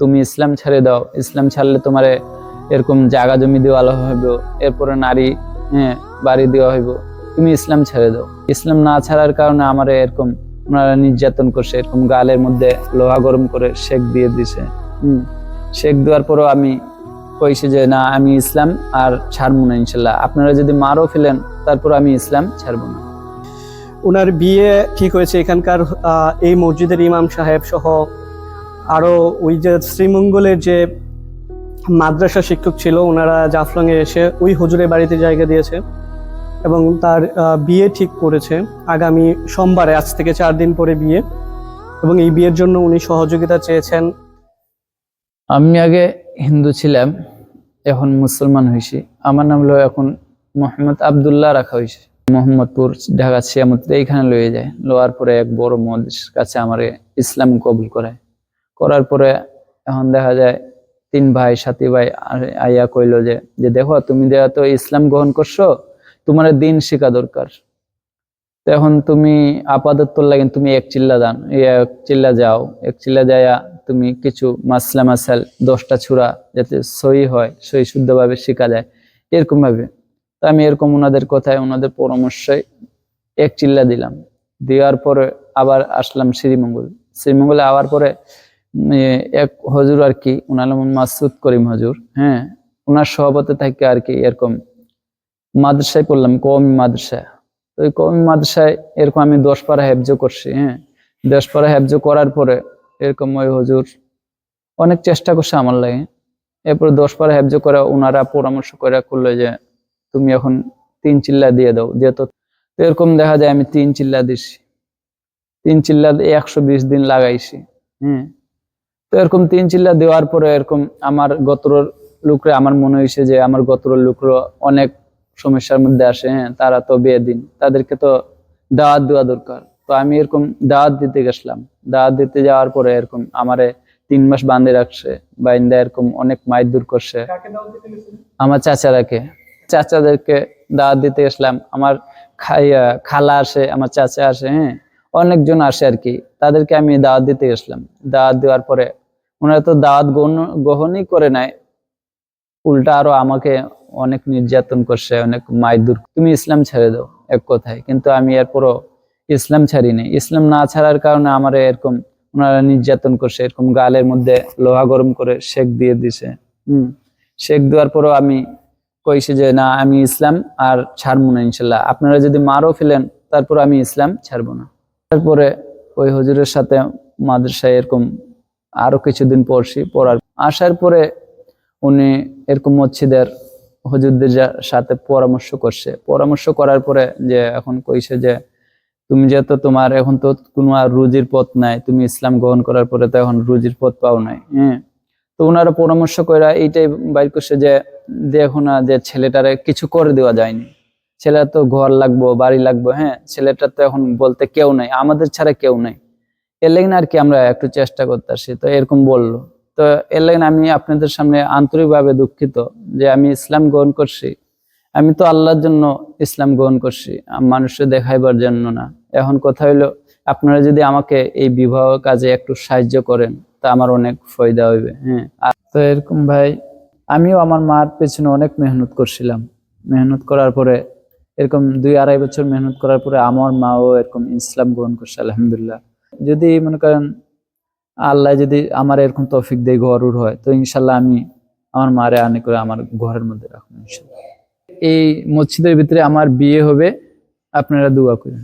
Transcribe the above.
তুমি ইসলাম ছেড়ে দাও, ইসলাম ছাড়লে তোমার এরকম জায়গা জমি দেওয়া হইব, এরপরে নারী বাড়ি দেওয়া হইব, তুমি ইসলাম ছেড়ে দাও। ইসলাম না ছাড়ার কারণে আমার এরকম ওনারা নির্যাতন করছে, এরকম গালের মধ্যে লোহা গরম করে শেক দিয়ে দিছে। শেক দেওয়ার পরও আমি কইছি যে না, আমি ইসলাম আর ছাড়বো না ইনশাল্লাহ, আপনারা যদি মারও ফেলেন তারপর আমি ইসলাম ছাড়বো না। ওনার বিয়ে ঠিক হয়েছে এখানকার এই মসজিদের ইমাম সাহেব সহ আরো ওই যে শ্রীমঙ্গলের যে মাদ্রাসা শিক্ষক ছিল, ওনারা জাফলং এ এসে ওই হুজুরের বাড়িতে জায়গা দিয়েছে এবং তার বিয়ে ঠিক করেছে আগামী সোমবারে, আজ থেকে 4 দিন পরে বিয়ে, এবং এই বিয়ের জন্য উনি সহযোগিতা চেয়েছেন। আমি আগে হিন্দু ছিলাম, এখন মুসলমান হয়েছি। আমার নাম হলো এখন মোহাম্মদ আবদুল্লাহ রাখা হয়েছে। মোহাম্মদপুর, ঢাকা সিয়ামত এইখানে লয়ে যায়। লোয়ার পরে এক বড় মহাদেশ কাছে আমার ইসলাম কবুল করার পরে এখন দেখা যায় 3 ভাই 7 ভাই আইয়া কইলো যে দেখো, তুমি দেয়া তো ইসলাম গ্রহণ করছো, তোমার দিন শিখা দরকার। এখন তুমি আপাতত লাগেন তুমি এক চিল্লা যাও, এক চিল্লা যাইয়া তুমি কিছু মাসলা মাসাল 10টা ছুরা যাতে সহি হয়, সহি শুদ্ধভাবে শেখা যায়, এরকম ভাবে। তো আমি এরকম ওনাদের কথায়, ওনাদের পরামর্শে এক চিল্লা দিলাম। দেওয়ার পরে আবার আসলাম শ্রীমঙ্গলে আওয়ার পরে এক হজুর আর কি, ওনার নাম মাসুদ করিম হজুর, ওনার সভাপতি থাকে আর কি, এরকম মাদ্রাসায় পড়লাম, কওমি মাদ্রাসায়। তো ওই কওমি মাদ্রাসায় এরকম আমি 10 পারা হেফজ করছি। 10 পারা হেফজ করার পরে এরকম ওই হুজুর অনেক চেষ্টা করছে আমার লাগে। এরপর 10 পারা হেফজ করে ওনারা পরামর্শ করে করলো যে তুমি এখন 3 চিল্লা দিয়ে দাও যেহেতু। তো এরকম দেখা যায় আমি 3 চিল্লা দিছি, 3 চিল্লা 120 দিন লাগাইছি। তো এরকম 3 চিল্লা দেওয়ার পরে এরকম আমার গোত্রের লোকরা, আমার মনে হয়েছে যে আমার গোত্রের লোকরা অনেক সমস্যার মধ্যে আসে, তারা তো বেদিন, তাদেরকে তো দাওয়াত দেওয়া দরকার। তো আমি এরকম দাওয়াত দিতে গেছিলাম। দাওয়াত দিতে যাওয়ার পরে এরকম আমারে 3 মাস বাঁধে রাখছে, বাইন্দা এরকম অনেক মাইর দূর করছে। আমার চাচাদেরকে দাওয়াত দিতে গেছিলাম। আমার খালা আসে, আমার চাচা আসে, অনেকজন আসে আর কি, তাদেরকে আমি দাওয়াত দিতে গেছিলাম। দাওয়াত দেওয়ার পরে ওনারা তো দাওয়াত গ্রহণই করে নাই, উল্টা আরো আমাকে অনেক নির্যাতন করছে, অনেক মাইদুর। তুমি ইসলাম ছেড়ে দাও এক কথায়। কিন্তু আমি এরপরও ইসলাম ছাড়িনি। ইসলাম না ছাড়ার কারণে আমার এরকম ওনারা নির্যাতন করছে, এরকম গালের মধ্যে লোহা গরম করে শেক দিয়ে দিছে। শেক দেওয়ার পরও আমি কইছি যে না, আমি ইসলাম আর ছাড়বো না ইনশাল্লাহ, আপনারা যদি মারও ফেলেন তারপর আমি ইসলাম ছাড়বো না। তারপরে ওই হুজুরের সাথে মাদ্রাসায় এরকম আরো কিছুদিন পড়ার আসার পরে উনি এরকম মসজিদের হুজুরদের সাথে পরামর্শ করার পরে যে এখন কইছে যে তুমি যেহেতু তোমার এখন তো কোনো আর রুজির পথ নাই, তুমি ইসলাম গ্রহণ করার পরে তো এখন রুজির পথ পাও নাই। তো ওনারা পরামর্শ করে এইটাই বাইর করছে যে দেখো না, যে ছেলেটারে কিছু করে দেওয়া যায়নি, ছেলের তো ঘর লাগবো, বাড়ি লাগবো, ছেলেটার তো এখন বলতে কেউ নাই, আমাদের ছাড়া কেউ নাই, এর লেগে আর কি আমরা একটু চেষ্টা করতেছি। তো এরকম বললো। তো এর লেগে আমি আপনাদের সামনে আন্তরিকভাবে দুঃখিত যে আমি ইসলাম গ্রহণ করছি। আমি তো আল্লাহর জন্য ইসলাম গ্রহণ করছি, মানুষের দেখাইবার জন্য না। এখন কথা হইলো, আপনারা যদি আমাকে এই বিবাহ কাজে একটু সাহায্য করেন তা আমার অনেক ফায়দা হইবে। তো এরকম ভাই, আমিও আমার মার পেছনে অনেক মেহনত করছিলাম। মেহনত করার পরে এরকম 2-2.5 বছর মেহনত করার পরে আমার মাও এরকম ইসলাম গ্রহণ করছে আলহামদুলিল্লাহ। যদি মনে করেন আল্লাহ যদি আমার এরকম তৌফিক দেয়, ঘরুর হয়, তো ইনশাল্লাহ আমি আমার মারে আনে করে আমার ঘরের মধ্যে রাখবো ইনশাল্লাহ। এই মসজিদের ভিতরে আমার বিয়ে হবে, আপনারা দোয়া করেন।